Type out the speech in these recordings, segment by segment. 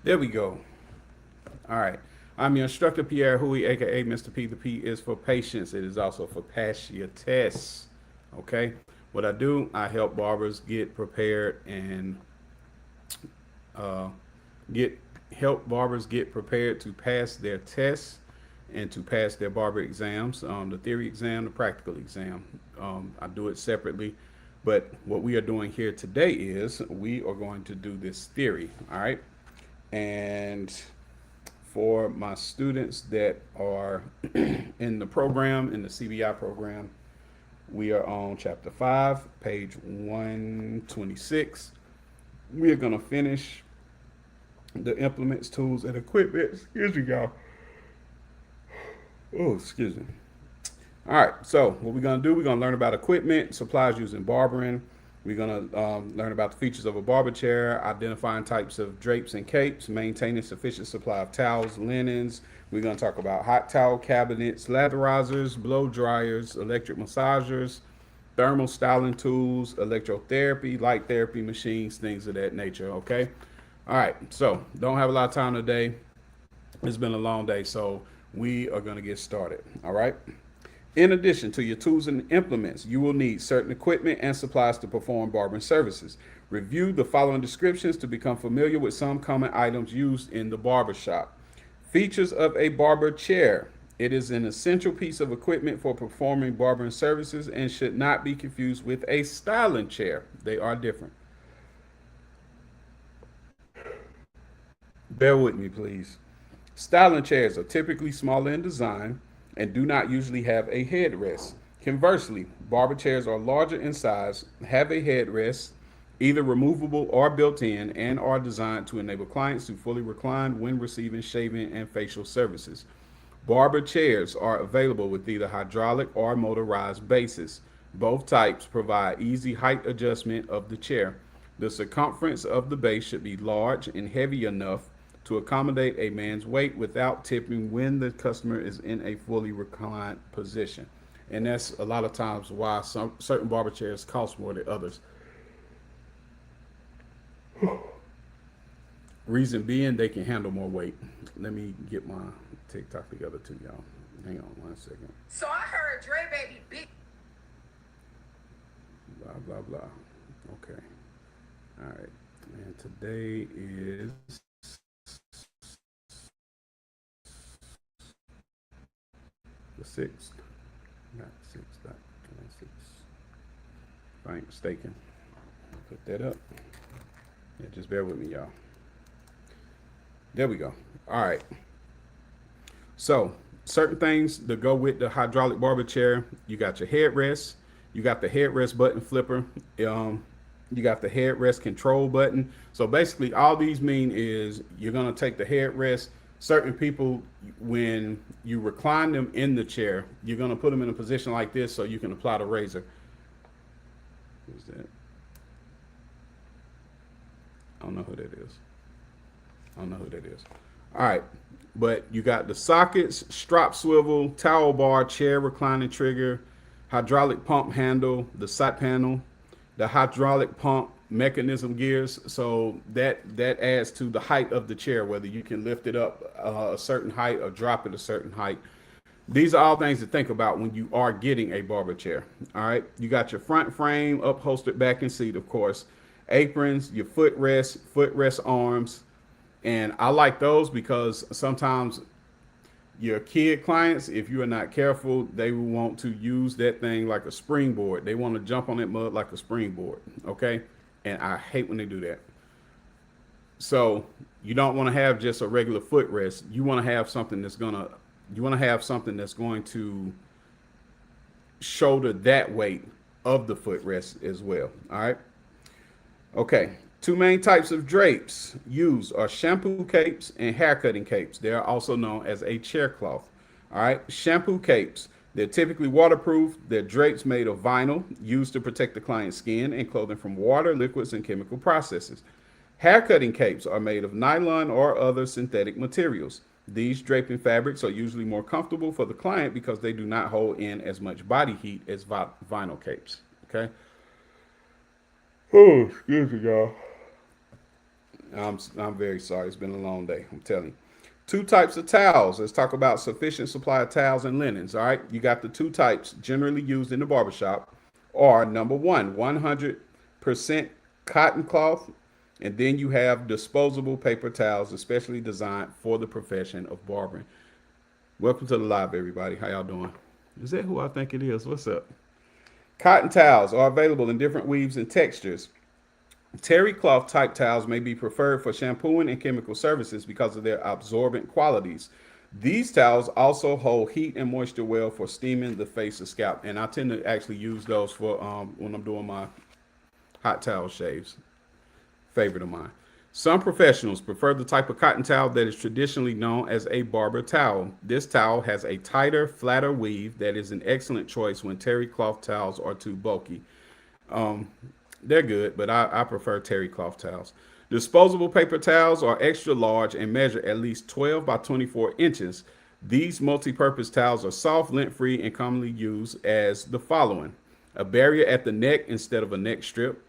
There we go. All right. I'm your instructor, Pierre Hui, aka Mr. P. The P is for patience. It is also for pass your tests. Okay. What I do, I help barbers get prepared and uh, get help barbers get prepared to pass their tests and to pass their barber exams, the theory exam, the practical exam. I do it separately, but what we are doing here today is we are going to do this theory. All right. And for my students that are in the program, in the CBI program, we are on chapter 5, page 126. We are going to finish the implements, tools, and equipment. Excuse me, y'all. Oh, excuse me. All right, so what we're going to do, we're going to learn about equipment, supplies used in barbering. We're going to learn about the features of a barber chair, identifying types of drapes and capes, maintaining sufficient supply of towels, linens. We're going to talk about hot towel cabinets, latherizers, blow dryers, electric massagers, thermal styling tools, electrotherapy, light therapy machines, things of that nature, okay? All right, so don't have a lot of time today. It's been a long day, so we are going to get started, all right? In addition to your tools and implements, you will need certain equipment and supplies to perform barbering services. Review the following descriptions to become familiar with some common items used in the barber shop. Features of a barber chair. It is an essential piece of equipment for performing barbering services and should not be confused with a styling chair. They are different. Bear with me, please. Styling chairs are typically smaller in design and do not usually have a headrest. Conversely, barber chairs are larger in size, have a headrest, either removable or built in, and are designed to enable clients to fully recline when receiving shaving and facial services. Barber chairs are available with either hydraulic or motorized bases. Both types provide easy height adjustment of the chair. The circumference of the base should be large and heavy enough to accommodate a man's weight without tipping when the customer is in a fully reclined position. And that's a lot of times why some certain barber chairs cost more than others. Reason being, they can handle more weight. Let me get my TikTok together too, y'all. Hang on 1 second. So I heard Dre Baby big. Blah, blah, blah. Okay. All right. And today is the 6th. Not 6.26. If I ain't mistaken. Put that up. Yeah, just bear with me, y'all. There we go. All right. So, certain things that go with the hydraulic barber chair. You got your headrest. You got the headrest button flipper. You got the headrest control button. So basically, all these mean is you're gonna take the headrest. Certain people, when you recline them in the chair, you're gonna put them in a position like this so you can apply the razor. Who's that? I don't know who that is. I don't know who that is. All right. But you got the sockets, strop swivel, towel bar, chair reclining trigger, hydraulic pump handle, the side panel, the hydraulic pump mechanism gears. So that adds to the height of the chair, whether you can lift it up a certain height or drop it a certain height. These are all things to think about when you are getting a barber chair. All right. You got your front frame, upholstered back and seat, of course, aprons, your footrest arms. And I like those because sometimes your kid clients, if you are not careful, they will want to use that thing like a springboard. They want to jump on that mud like a springboard. Okay. And I hate when they do that. So you don't want to have just a regular footrest. You want to have something that's going to shoulder that weight of the footrest as well. All right. Okay. Two main types of drapes used are shampoo capes and haircutting capes. They are also known as a chair cloth. All right. Shampoo capes. They're typically waterproof. They're drapes made of vinyl used to protect the client's skin and clothing from water, liquids, and chemical processes. Haircutting capes are made of nylon or other synthetic materials. These draping fabrics are usually more comfortable for the client because they do not hold in as much body heat as vinyl capes. Okay. Oh, excuse me, y'all. I'm very sorry. It's been a long day. I'm telling you. Two types of towels. Let's talk about sufficient supply of towels and linens. All right. You got the two types generally used in the barbershop are number one, 100% cotton cloth. And then you have disposable paper towels, especially designed for the profession of barbering. Welcome to the live, everybody. How y'all doing? Is that who I think it is? What's up? Cotton towels are available in different weaves and textures. Terry cloth type towels may be preferred for shampooing and chemical services because of their absorbent qualities. These towels also hold heat and moisture well for steaming the face or scalp, and I tend to actually use those for when I'm doing my hot towel shaves. Favorite of mine. Some professionals prefer the type of cotton towel that is traditionally known as a barber towel. This towel has a tighter, flatter weave that is an excellent choice when terry cloth towels are too bulky. Um, they're good, but I prefer terry cloth towels. Disposable paper towels are extra large and measure at least 12 by 24 inches. These multi purpose towels are soft, lint free, and commonly used as the following: a barrier at the neck instead of a neck strip.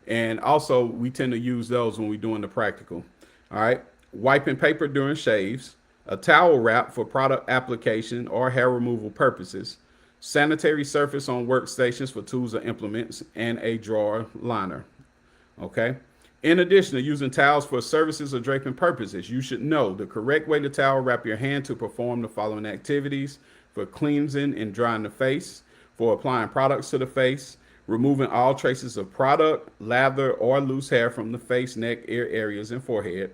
And also, we tend to use those when we're doing the practical. All right. Wiping paper during shaves, a towel wrap for product application or hair removal purposes, sanitary surface on workstations for tools or implements, and a drawer liner. Okay. In addition to using towels for services or draping purposes, you should know the correct way to towel wrap your hand to perform the following activities: for cleansing and drying the face, for applying products to the face, removing all traces of product, lather, or loose hair from the face, neck, ear areas, and forehead.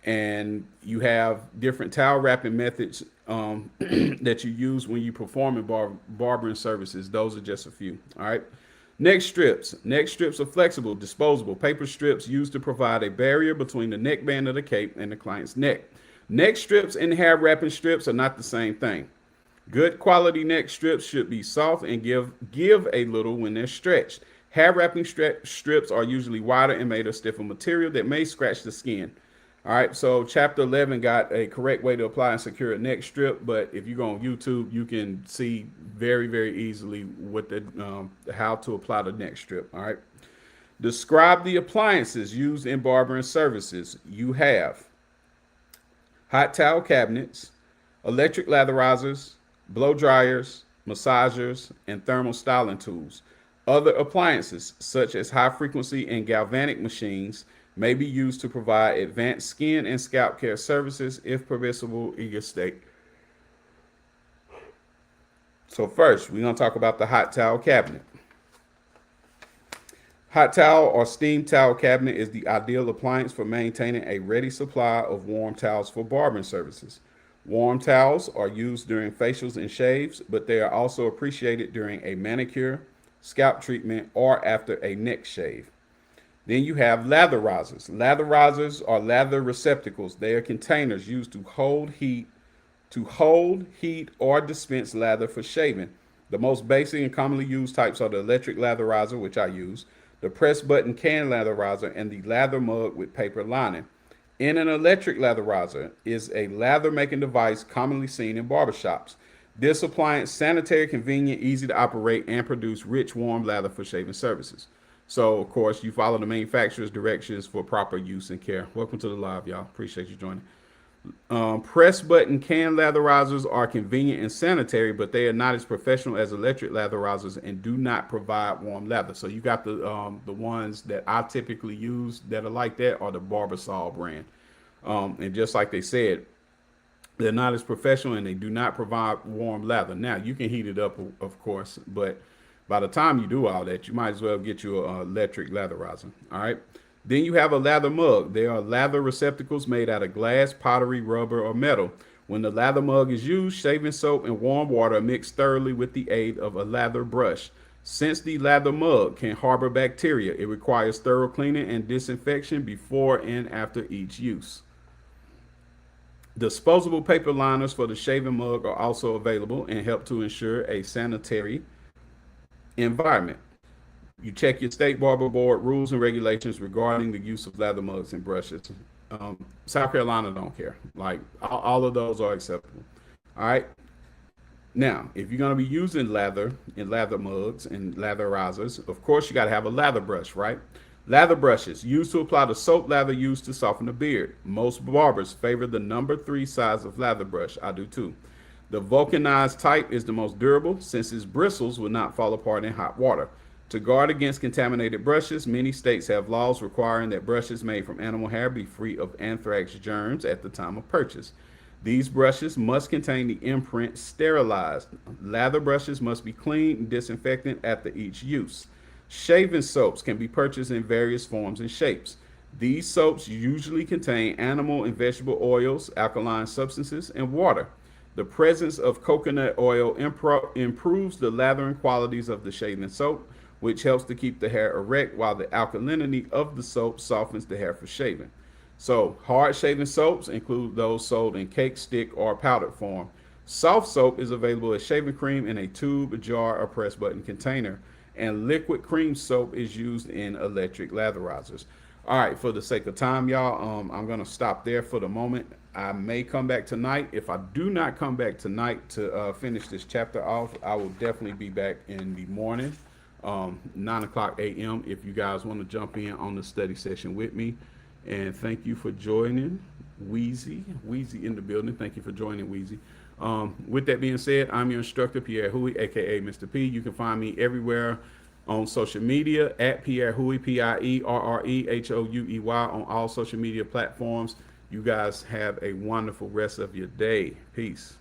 And you have different towel wrapping methods that you use when you perform in barbering services. Those are just a few. All right. Neck strips. Neck strips are flexible, disposable paper strips used to provide a barrier between the neckband of the cape and the client's neck. Neck strips and hair wrapping strips are not the same thing. Good quality neck strips should be soft and give a little when they're stretched. Hair wrapping strips are usually wider and made of stiffer material that may scratch the skin. All right, so chapter 11 got a correct way to apply and secure a neck strip, but if you go on YouTube, you can see very easily what the how to apply the neck strip. All right, describe the appliances used in barbering services. You have hot towel cabinets, electric latherizers, blow dryers, massagers, and thermal styling tools. Other appliances, such as high frequency and galvanic machines, may be used to provide advanced skin and scalp care services if permissible in your state. So, first, we're going to talk about the hot towel cabinet. Hot towel or steam towel cabinet is the ideal appliance for maintaining a ready supply of warm towels for barbering services. Warm towels are used during facials and shaves, but they are also appreciated during a manicure, scalp treatment, or after a neck shave. Then you have latherizers. Latherizers are lather receptacles. They are containers used to hold heat or dispense lather for shaving. The most basic and commonly used types are the electric latherizer, which I use, the press button can latherizer, and the lather mug with paper lining. In an electric latherizer is a lather making device commonly seen in barbershops. This appliance sanitary, convenient, easy to operate, and produce rich, warm lather for shaving services. So, of course, you follow the manufacturer's directions for proper use and care. Welcome to the live, y'all. Appreciate you joining. Press button can latherizers are convenient and sanitary, but they are not as professional as electric latherizers and do not provide warm lather. So you got the ones that I typically use that are like that are the Barbasol brand. And just like they said, they're not as professional and they do not provide warm lather. Now you can heat it up, of course, but by the time you do all that, you might as well get you an electric latherizer. All right. Then you have a lather mug. They are lather receptacles made out of glass, pottery, rubber, or metal. When the lather mug is used, shaving soap and warm water are mixed thoroughly with the aid of a lather brush. Since the lather mug can harbor bacteria, it requires thorough cleaning and disinfection before and after each use. Disposable paper liners for the shaving mug are also available and help to ensure a sanitary environment. You check your state barber board rules and regulations regarding the use of lather mugs and brushes. South Carolina don't care. Like all of those are acceptable. All right. Now, if you're going to be using lather in lather mugs and latherizers, of course you got to have a lather brush, right? Lather brushes used to apply the soap lather used to soften the beard. Most barbers favor the number 3 size of lather brush. I do too. The vulcanized type is the most durable since its bristles will not fall apart in hot water. To guard against contaminated brushes, many states have laws requiring that brushes made from animal hair be free of anthrax germs at the time of purchase. These brushes must contain the imprint sterilized. Lather brushes must be cleaned and disinfected after each use. Shaving soaps can be purchased in various forms and shapes. These soaps usually contain animal and vegetable oils, alkaline substances, and water. The presence of coconut oil improves the lathering qualities of the shaving soap, which helps to keep the hair erect, while the alkalinity of the soap softens the hair for shaving. So, hard shaving soaps include those sold in cake, stick, or powdered form. Soft soap is available as shaving cream in a tube, a jar, or press button container. And liquid cream soap is used in electric latherizers. All right, for the sake of time, y'all, I'm going to stop there for the moment. I may come back tonight. If I do not come back tonight to finish this chapter off, I will definitely be back in the morning, 9 o'clock a.m. if you guys want to jump in on the study session with me. And thank you for joining, Wheezy in the building. Thank you for joining, Wheezy. With that being said, I'm your instructor, Pierre Huey, aka Mr. P. You can find me everywhere on social media at Pierre Huey, Pierrehouey, on all social media platforms. You guys have a wonderful rest of your day. Peace.